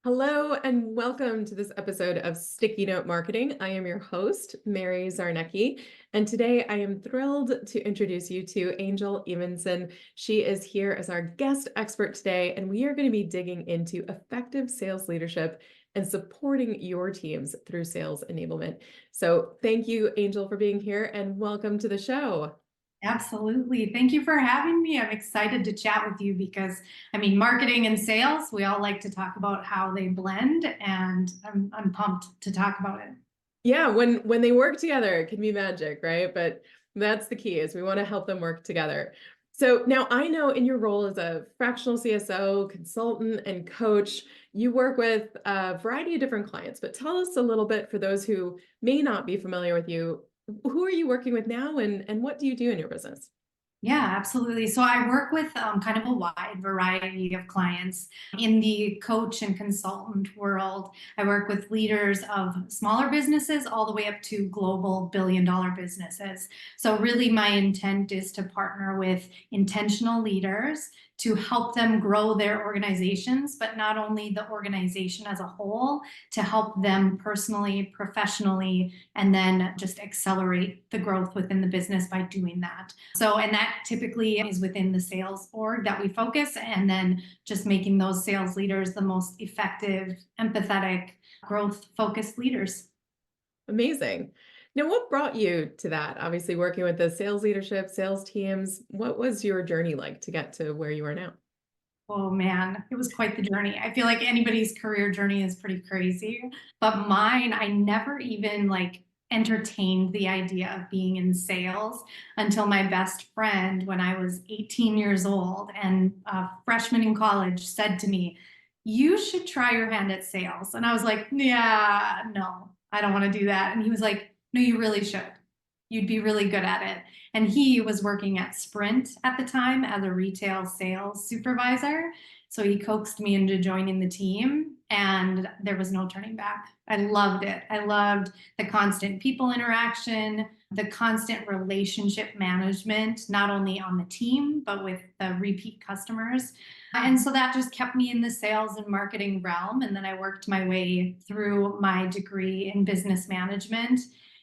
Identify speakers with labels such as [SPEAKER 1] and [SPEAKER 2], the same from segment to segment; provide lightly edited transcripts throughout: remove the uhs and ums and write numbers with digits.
[SPEAKER 1] Hello and welcome to this episode of Sticky Note Marketing. I am your host, Mary Czarnecki, and today I am thrilled to introduce you to Angel Evenson. She is here as our guest expert today, and we are going to be digging into effective sales leadership and supporting your teams through sales enablement. So thank you, Angel, for being here, and welcome to the show.
[SPEAKER 2] Absolutely. Thank you for having me. I'm excited to chat with you because, marketing and sales, we all like to talk about how they blend, and I'm pumped to talk about it.
[SPEAKER 1] Yeah, when they work together, it can be magic, right? But that's the key is we want to help them work together. So now I know in your role as a fractional CSO, consultant, and coach, you work with a variety of different clients, but tell us a little bit for those who may not be familiar with you. Who are you working with now and what do you do in your business?
[SPEAKER 2] Yeah, absolutely. So I work with kind of a wide variety of clients in the coach and consultant world. I work with leaders of smaller businesses all the way up to global billion-dollar businesses. So really my intent is to partner with intentional leaders to help them grow their organizations, but not only the organization as a whole, to help them personally, professionally, and then just accelerate the growth within the business by doing that. And that typically is within the sales org that we focus, and then just making those sales leaders the most effective, empathetic, growth-focused leaders.
[SPEAKER 1] Amazing. Now, what brought you to that? Obviously, working with the sales leadership, sales teams, what was your journey like to get to where you are now?
[SPEAKER 2] Oh man, it was quite the journey. I feel like anybody's career journey is pretty crazy, but mine, I never even entertained the idea of being in sales until my best friend, when I was 18 years old and a freshman in college, said to me, "You should try your hand at sales." And I was like, "Yeah, no, I don't want to do that." And he was like, "No, you really should. You'd be really good at it." And he was working at Sprint at the time as a retail sales supervisor. So he coaxed me into joining the team, and there was no turning back. I loved it. I loved the constant people interaction, the constant relationship management, not only on the team, but with the repeat customers. And so that just kept me in the sales and marketing realm. And then I worked my way through my degree in business management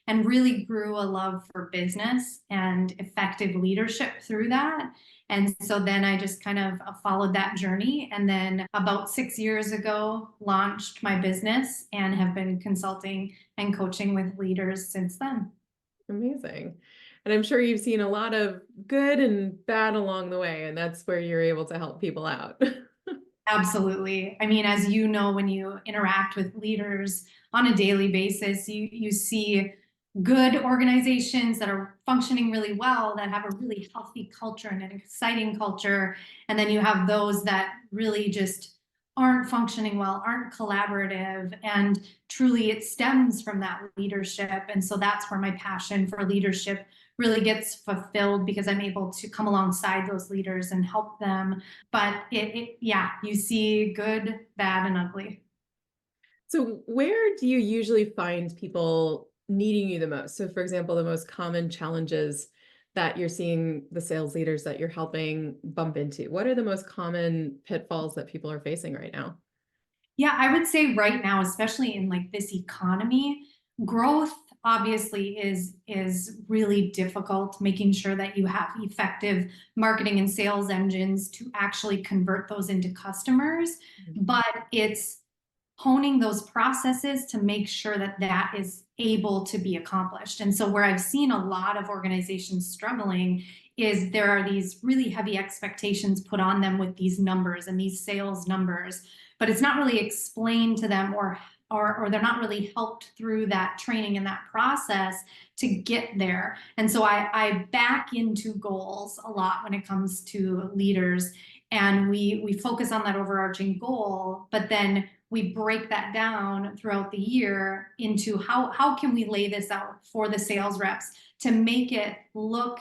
[SPEAKER 2] and really grew a love for business and effective leadership through that. And so then I just kind of followed that journey. And then about 6 years ago, launched my business and have been consulting and coaching with leaders since then.
[SPEAKER 1] Amazing. And I'm sure you've seen a lot of good and bad along the way, and that's where you're able to help people out.
[SPEAKER 2] Absolutely. As you know, when you interact with leaders on a daily basis, you see good organizations that are functioning really well, that have a really healthy culture and an exciting culture. And then you have those that really just aren't functioning well, aren't collaborative. And truly, it stems from that leadership. And so that's where my passion for leadership really gets fulfilled, because I'm able to come alongside those leaders and help them. But yeah, you see good, bad, and ugly.
[SPEAKER 1] So, where do you usually find people needing you the most? So, for example, the most common challenges that you're seeing the sales leaders that you're helping bump into? What are the most common pitfalls that people are facing right now?
[SPEAKER 2] Yeah, I would say right now, especially in this economy, growth obviously is really difficult, making sure that you have effective marketing and sales engines to actually convert those into customers. But it's honing those processes to make sure that that is able to be accomplished. And so where I've seen a lot of organizations struggling is there are these really heavy expectations put on them with these numbers and these sales numbers, but it's not really explained to them, or they're not really helped through that training and that process to get there. And so I back into goals a lot when it comes to leaders, and we focus on that overarching goal, but then we break that down throughout the year into how can we lay this out for the sales reps to make it look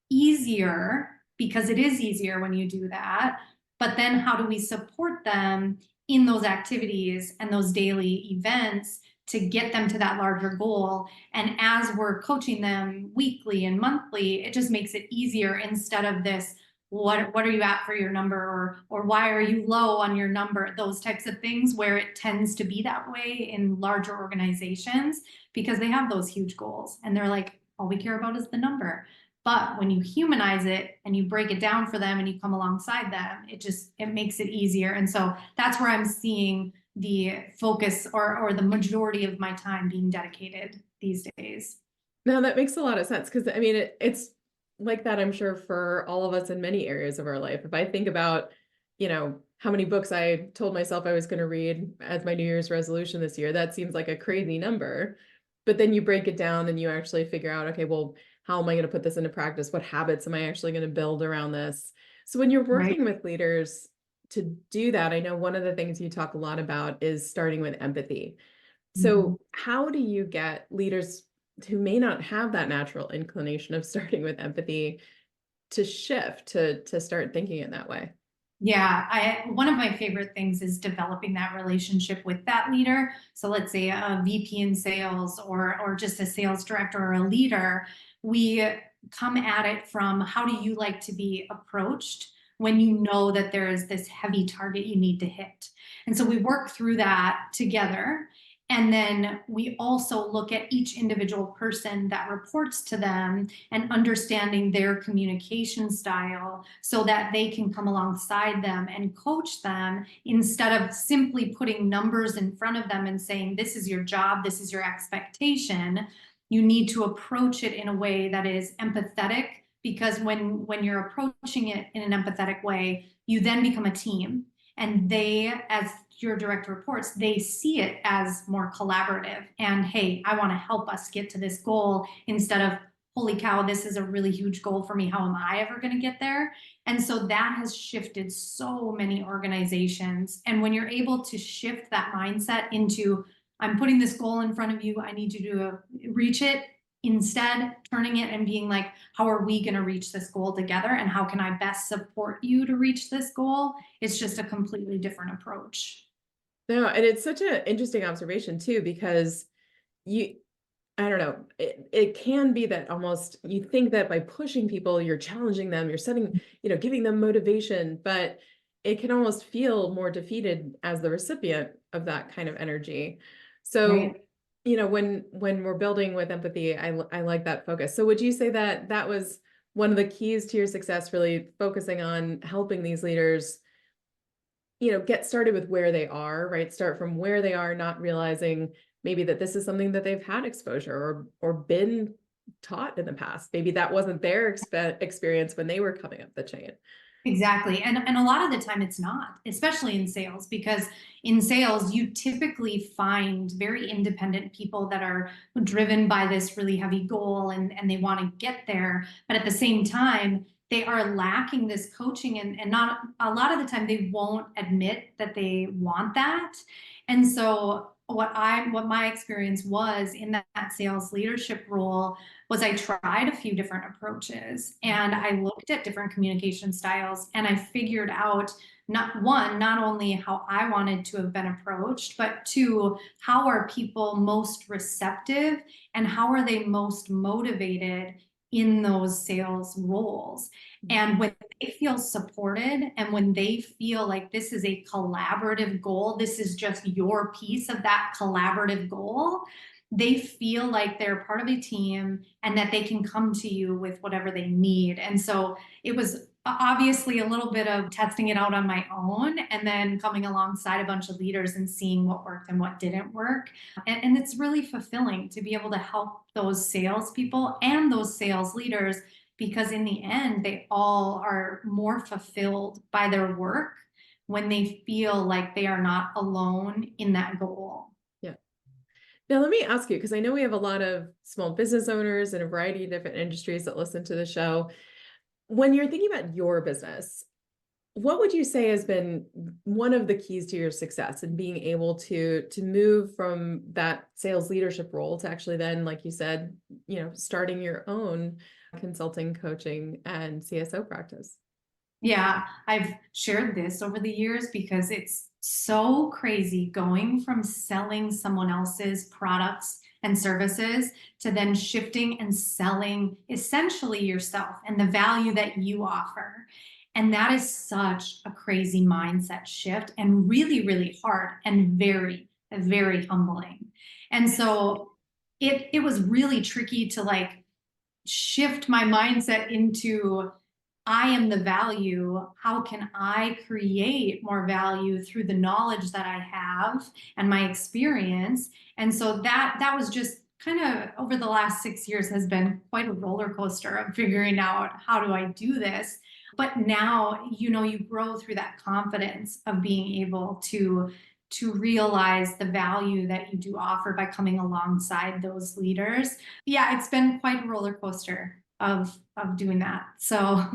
[SPEAKER 2] easier, because it is easier when you do that. But then how do we support them in those activities and those daily events to get them to that larger goal? And as we're coaching them weekly and monthly, it just makes it easier, instead of this what are you at for your number, or why are you low on your number, those types of things, where it tends to be that way in larger organizations because they have those huge goals and they're like, all we care about is the number. But when you humanize it and you break it down for them and you come alongside them, it makes it easier. And so that's where I'm seeing the focus, or the majority of my time being dedicated these days.
[SPEAKER 1] No, that makes a lot of sense because I mean it's like that, I'm sure, for all of us in many areas of our life. If I think about, how many books I told myself I was going to read as my New Year's resolution this year, that seems like a crazy number. But then you break it down and you actually figure out, okay, well, how am I going to put this into practice? What habits am I actually going to build around this? So when you're
[SPEAKER 2] Right.
[SPEAKER 1] working with leaders to do that, I know one of the things you talk a lot about is starting with empathy.
[SPEAKER 2] Mhm.
[SPEAKER 1] So how do you get leaders who may not have that natural inclination of starting with empathy to shift to start thinking it that way?
[SPEAKER 2] Yeah, one of my favorite things is developing that relationship with that leader. So let's say a VP in sales, or just a sales director or a leader. We come at it from, how do you like to be approached when you know that there is this heavy target you need to hit? And so we work through that together. And then we also look at each individual person that reports to them and understanding their communication style so that they can come alongside them and coach them, instead of simply putting numbers in front of them and saying, this is your job, this is your expectation. You need to approach it in a way that is empathetic, because when you're approaching it in an empathetic way, you then become a team. And they, as your direct reports, they see it as more collaborative. And hey, I want to help us get to this goal, instead of, holy cow, this is a really huge goal for me. How am I ever going to get there? And so that has shifted so many organizations. And when you're able to shift that mindset into, I'm putting this goal in front of you, I need you to reach it, instead turning it and being like, how are we going to reach this goal together? And how can I best support you to reach this goal? It's just a completely different approach.
[SPEAKER 1] No, and it's such an interesting observation too, because you, I don't know, it can be that almost you think that by pushing people, you're challenging them, you're setting, giving them motivation, but it can almost feel more defeated as the recipient of that kind of energy. So,
[SPEAKER 2] Right.
[SPEAKER 1] when we're building with empathy, I like that focus. So would you say that that was one of the keys to your success, really focusing on helping these leaders, get started with where they are, right? Start from where they are, not realizing maybe that this is something that they've had exposure or been taught in the past. Maybe that wasn't their experience when they were coming up the chain.
[SPEAKER 2] Exactly. And a lot of the time it's not, especially in sales, because in sales, you typically find very independent people that are driven by this really heavy goal, and they want to get there. But at the same time, they are lacking this coaching, and not a lot of the time they won't admit that they want that. And so what my experience was in that sales leadership role was, I tried a few different approaches and I looked at different communication styles, and I figured out, not only how I wanted to have been approached, but two, how are people most receptive and how are they most motivated in those sales roles. And when they feel supported and when they feel like this is a collaborative goal, this is just your piece of that collaborative goal, they feel like they're part of a team and that they can come to you with whatever they need. And so it was obviously a little bit of testing it out on my own, and then coming alongside a bunch of leaders and seeing what worked and what didn't work. And it's really fulfilling to be able to help those salespeople and those sales leaders, because in the end, they all are more fulfilled by their work when they feel like they are not alone in that goal.
[SPEAKER 1] Yeah. Now, let me ask you, because I know we have a lot of small business owners in a variety of different industries that listen to the show. When you're thinking about your business, what would you say has been one of the keys to your success in being able to move from that sales leadership role to actually then, like you said, starting your own consulting, coaching, and CSO practice?
[SPEAKER 2] Yeah, I've shared this over the years because it's so crazy going from selling someone else's products and services to then shifting and selling essentially yourself and the value that you offer. And that is such a crazy mindset shift and really, really hard and very, very humbling. And so it was really tricky to like shift my mindset into I am the value. How can I create more value through the knowledge that I have and my experience? And so that was just kind of over the last 6 years has been quite a roller coaster of figuring out how do I do this. But now, you grow through that confidence of being able to realize the value that you do offer by coming alongside those leaders. Yeah, it's been quite a roller coaster of doing that. So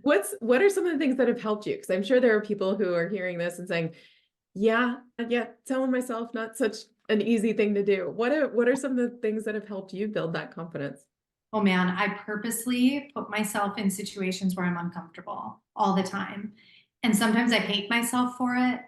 [SPEAKER 1] What are some of the things that have helped you? Because I'm sure there are people who are hearing this and saying, yeah, telling myself not such an easy thing to do. What are some of the things that have helped you build that confidence?
[SPEAKER 2] oh man, I purposely put myself in situations where I'm uncomfortable all the time. And sometimes I hate myself for it,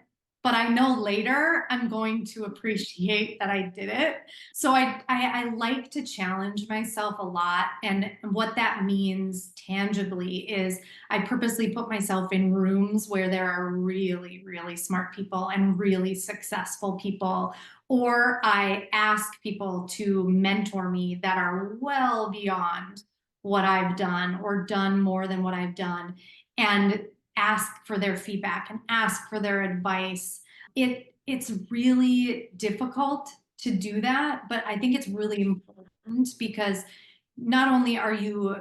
[SPEAKER 2] but I know later I'm going to appreciate that I did it. So I like to challenge myself a lot. And what that means tangibly is I purposely put myself in rooms where there are really, really smart people and really successful people, or I ask people to mentor me that are well beyond what I've done or done more than what I've done, and ask for their feedback and ask for their advice. It's really difficult to do that, but I think it's really important because not only are you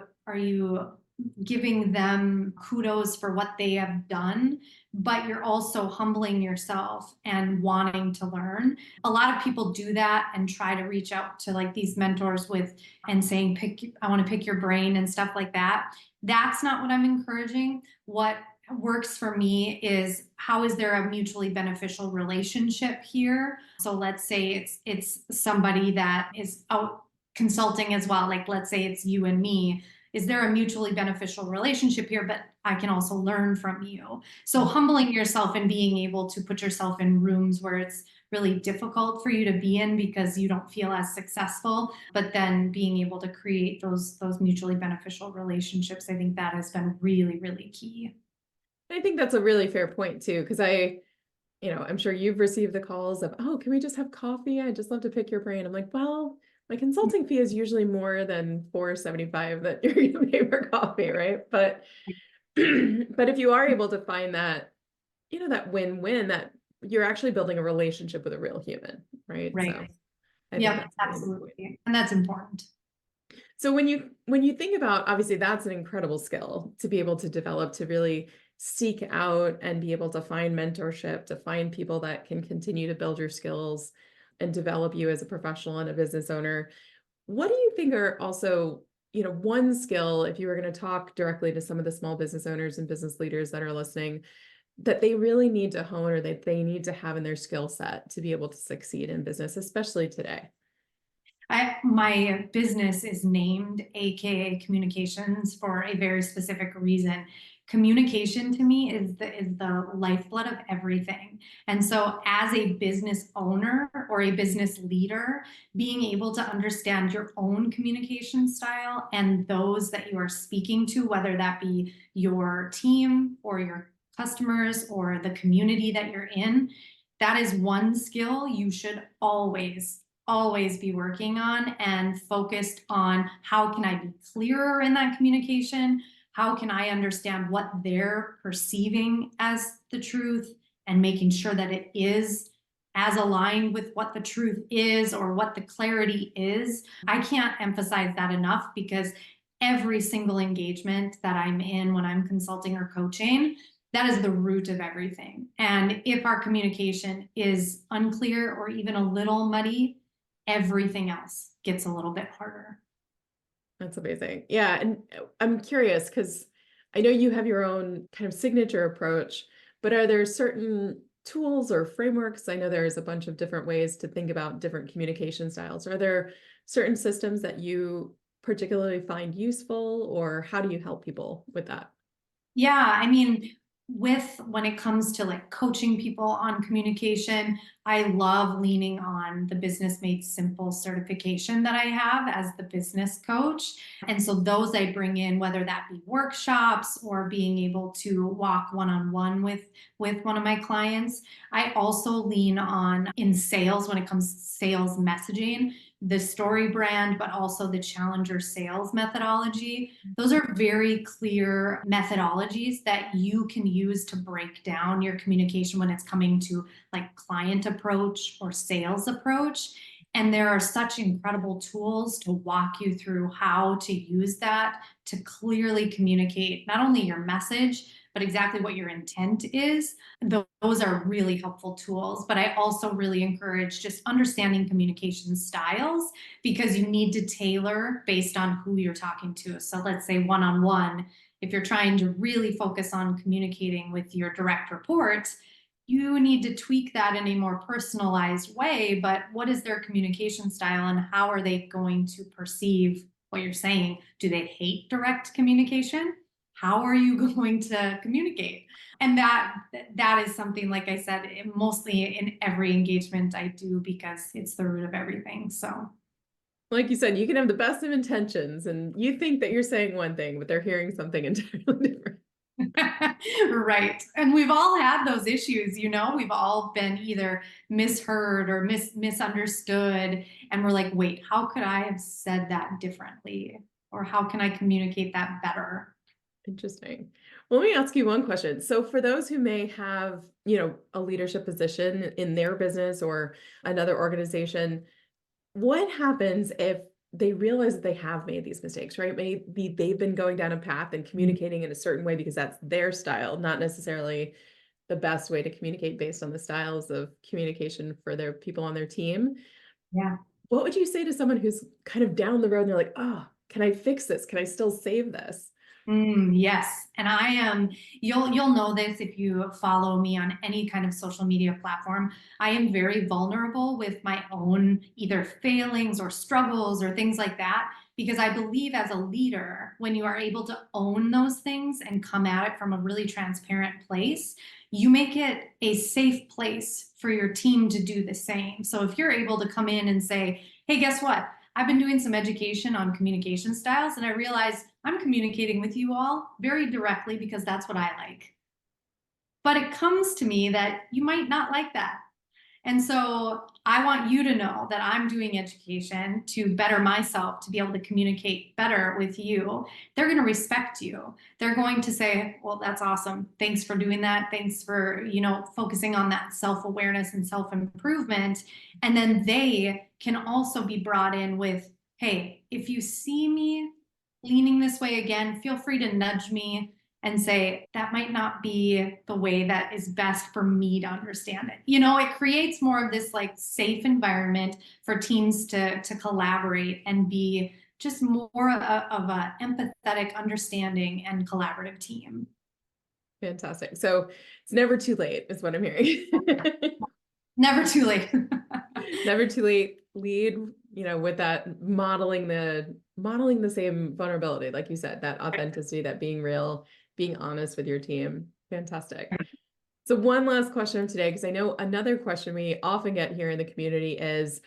[SPEAKER 2] giving them kudos for what they have done, but you're also humbling yourself and wanting to learn. A lot of people do that and try to reach out to like these mentors with and saying, I want to pick your brain and stuff like that. That's not what I'm encouraging. What works for me is how is there a mutually beneficial relationship here? So let's say it's somebody that is out consulting as well. Like let's say it's you and me. Is there a mutually beneficial relationship here? But I can also learn from you. So humbling yourself and being able to put yourself in rooms where it's really difficult for you to be in because you don't feel as successful, but then being able to create those mutually beneficial relationships, I think that has been really, really key.
[SPEAKER 1] I think that's a really fair point too, because I'm sure you've received the calls of, oh, can we just have coffee? I'd just love to pick your brain. I'm like, well, my consulting fee is usually more than $4.75 that you're going to pay for coffee, right? But but if you are able to find that, that win-win, that you're actually building a relationship with a real human, right?
[SPEAKER 2] Right.
[SPEAKER 1] So I think
[SPEAKER 2] Yeah,
[SPEAKER 1] that's a really good point.
[SPEAKER 2] absolutely. And that's important.
[SPEAKER 1] So when you think about, obviously that's an incredible skill to be able to develop, to really seek out and be able to find mentorship, to find people that can continue to build your skills and develop you as a professional and a business owner. What do you think are also, one skill, if you were going to talk directly to some of the small business owners and business leaders that are listening, that they really need to hone or that they need to have in their skill set to be able to succeed in business, especially today?
[SPEAKER 2] My business is named AKA Communications for a very specific reason. Communication to me is the lifeblood of everything. And so as a business owner or a business leader, being able to understand your own communication style and those that you are speaking to, whether that be your team or your customers or the community that you're in, that is one skill you should always be working on and focused on how can I be clearer in that communication? How can I understand what they're perceiving as the truth and making sure that it is as aligned with what the truth is or what the clarity is? I can't emphasize that enough because every single engagement that I'm in when I'm consulting or coaching, that is the root of everything. And if our communication is unclear or even a little muddy, everything else gets a little bit harder.
[SPEAKER 1] That's amazing. Yeah. And I'm curious because I know you have your own kind of signature approach, but are there certain tools or frameworks? I know there's a bunch of different ways to think about different communication styles. Are there certain systems that you particularly find useful, or how do you help people with that?
[SPEAKER 2] Yeah, I mean, when it comes to like coaching people on communication, I love leaning on the Business Made Simple certification that I have as the business coach. And so those I bring in, whether that be workshops or being able to walk one-on-one with one of my clients. I also lean on in sales when it comes to sales messaging, the story brand, but also the challenger sales methodology. Those are very clear methodologies that you can use to break down your communication when it's coming to like client approach or sales approach. And there are such incredible tools to walk you through how to use that to clearly communicate not only your message, but exactly what your intent is. Those are really helpful tools. But I also really encourage just understanding communication styles because you need to tailor based on who you're talking to. So let's say one-on-one, if you're trying to really focus on communicating with your direct reports, you need to tweak that in a more personalized way. But what is their communication style and how are they going to perceive what you're saying? Do they hate direct communication? How are you going to communicate? And that is something, like I said, mostly in every engagement I do because it's the root of everything. So
[SPEAKER 1] Like you said, you can have the best of intentions and you think that you're saying one thing, but they're hearing something entirely different.
[SPEAKER 2] right. And we've all had those issues, we've all been either misheard or misunderstood. And we're like, wait, how could I have said that differently? Or how can I communicate that better?
[SPEAKER 1] Interesting. Well, let me ask you one question. So for those who may have, a leadership position in their business or another organization, what happens if they realize that they have made these mistakes, right? Maybe they've been going down a path and communicating in a certain way because that's their style, not necessarily the best way to communicate based on the styles of communication for their people on their team.
[SPEAKER 2] Yeah.
[SPEAKER 1] What would you say to someone who's kind of down the road and they're like, oh, can I fix this? Can I still save this?
[SPEAKER 2] Yes, and I am. You'll know this if you follow me on any kind of social media platform. I am very vulnerable with my own either failings or struggles or things like that because I believe as a leader, when you are able to own those things and come at it from a really transparent place, you make it a safe place for your team to do the same. So if you're able to come in and say, "Hey, guess what? I've been doing some education on communication styles and I realized I'm communicating with you all very directly because that's what I like. But it comes to me that you might not like that. And so I want you to know that I'm doing education to better myself, to be able to communicate better with you. They're going to respect you. They're going to say, well, that's awesome. Thanks for doing that. Thanks for, focusing on that self-awareness and self-improvement. And then they can also be brought in with, hey, if you see me leaning this way again, feel free to nudge me and say, that might not be the way that is best for me to understand it. It creates more of this like safe environment for teams to collaborate and be just more of a empathetic, understanding, and collaborative team.
[SPEAKER 1] Fantastic. So it's never too late, is what I'm hearing.
[SPEAKER 2] Never too late.
[SPEAKER 1] Never too late. Lead, with that modeling the same vulnerability, like you said, that authenticity, that being real, being honest with your team. Fantastic. So one last question today, because I know another question we often get here in the community is,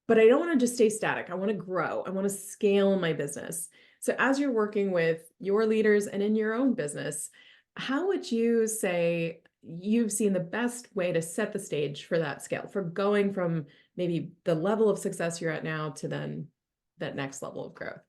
[SPEAKER 1] but I don't want to just stay static. I want to grow. I want to scale my business. So as you're working with your leaders and in your own business, how would you say you've seen the best way to set the stage for that scale, for going from maybe the level of success you're at now to then that next level of growth?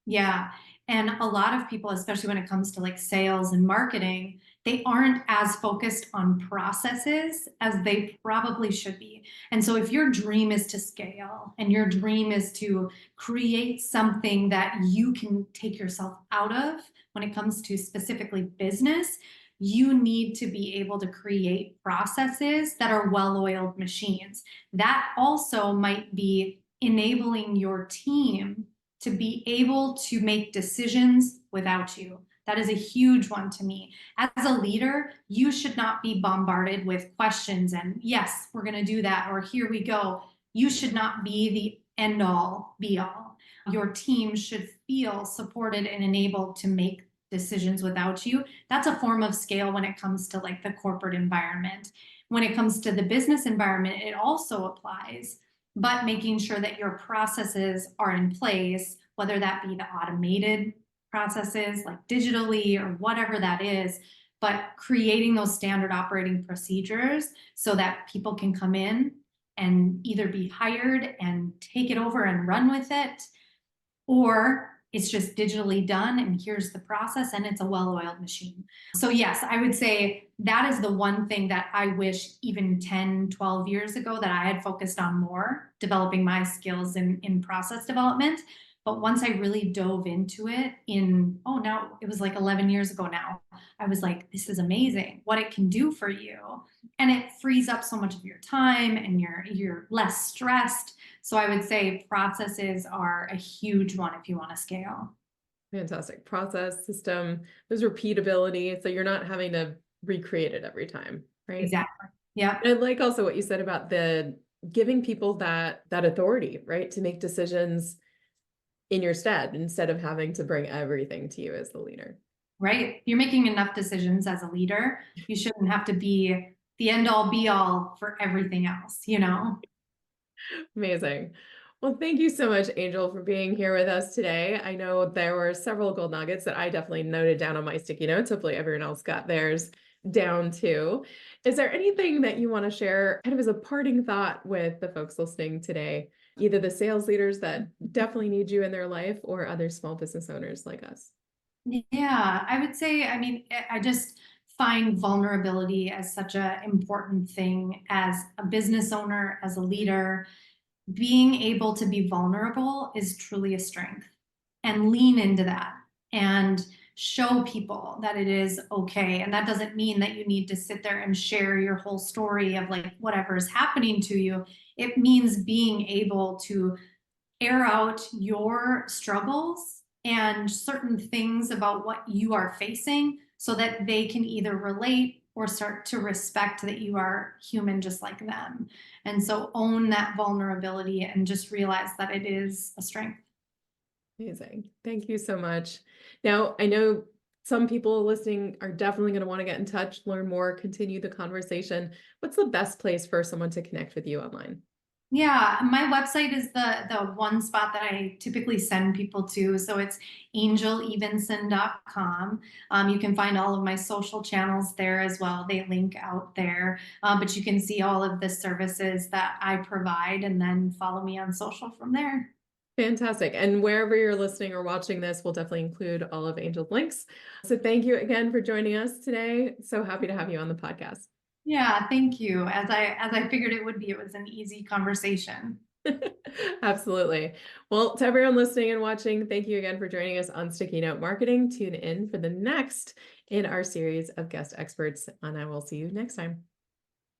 [SPEAKER 2] Yeah. And a lot of people, especially when it comes to like sales and marketing, they aren't as focused on processes as they probably should be. And so if your dream is to scale and your dream is to create something that you can take yourself out of when it comes to specifically business, you need to be able to create processes that are well-oiled machines. That also might be enabling your team to be able to make decisions without you. That is a huge one to me. As a leader, you should not be bombarded with questions and yes, we're going to do that, or here we go. You should not be the end all be all. Your team should feel supported and enabled to make decisions without you. That's a form of scale when it comes to like the corporate environment. When it comes to the business environment, it also applies, but making sure that your processes are in place, whether that be the automated processes like digitally or whatever that is, but creating those standard operating procedures so that people can come in and either be hired and take it over and run with it, or it's just digitally done and here's the process and it's a well-oiled machine. So yes, I would say that is the one thing that I wish even 10, 12 years ago that I had focused on more, developing my skills in process development. But once I really dove into it now it was like 11 years ago now, I was like, this is amazing what it can do for you. And it frees up so much of your time and you're less stressed. So I would say processes are a huge one if you want to scale.
[SPEAKER 1] Fantastic. Process, system, there's repeatability. So you're not having to recreate it every time, right?
[SPEAKER 2] Exactly. Yeah.
[SPEAKER 1] And I like also what you said about the giving people that authority, right? To make decisions in your stead instead of having to bring everything to you as the leader.
[SPEAKER 2] Right. You're making enough decisions as a leader. You shouldn't have to be the end all be all for everything else, you know?
[SPEAKER 1] Amazing. Well, thank you so much, Angel, for being here with us today. I know there were several gold nuggets that I definitely noted down on my sticky notes. Hopefully everyone else got theirs down too. Is there anything that you want to share kind of as a parting thought with the folks listening today, either the sales leaders that definitely need you in their life or other small business owners like us?
[SPEAKER 2] Yeah, I would say, I mean, I just find vulnerability as such an important thing as a business owner, as a leader. Being able to be vulnerable is truly a strength, and lean into that and show people that it is okay. And that doesn't mean that you need to sit there and share your whole story of like whatever is happening to you. It means being able to air out your struggles and certain things about what you are facing so that they can either relate or start to respect that you are human just like them. And so own that vulnerability and just realize that it is a strength.
[SPEAKER 1] Amazing. Thank you so much. Now, I know some people listening are definitely going to want to get in touch, learn more, continue the conversation. What's the best place for someone to connect with you online?
[SPEAKER 2] Yeah, my website is the one spot that I typically send people to. So it's angelevenson.com. You can find all of my social channels there as well. They link out there, but you can see all of the services that I provide and then follow me on social from there.
[SPEAKER 1] Fantastic. And wherever you're listening or watching this, we'll definitely include all of Angel's links. So thank you again for joining us today. So happy to have you on the podcast.
[SPEAKER 2] Yeah, thank you. As I figured it would be, it was an easy conversation.
[SPEAKER 1] Absolutely. Well, to everyone listening and watching, thank you again for joining us on Sticky Note Marketing. Tune in for the next in our series of guest experts, and I will see you next time.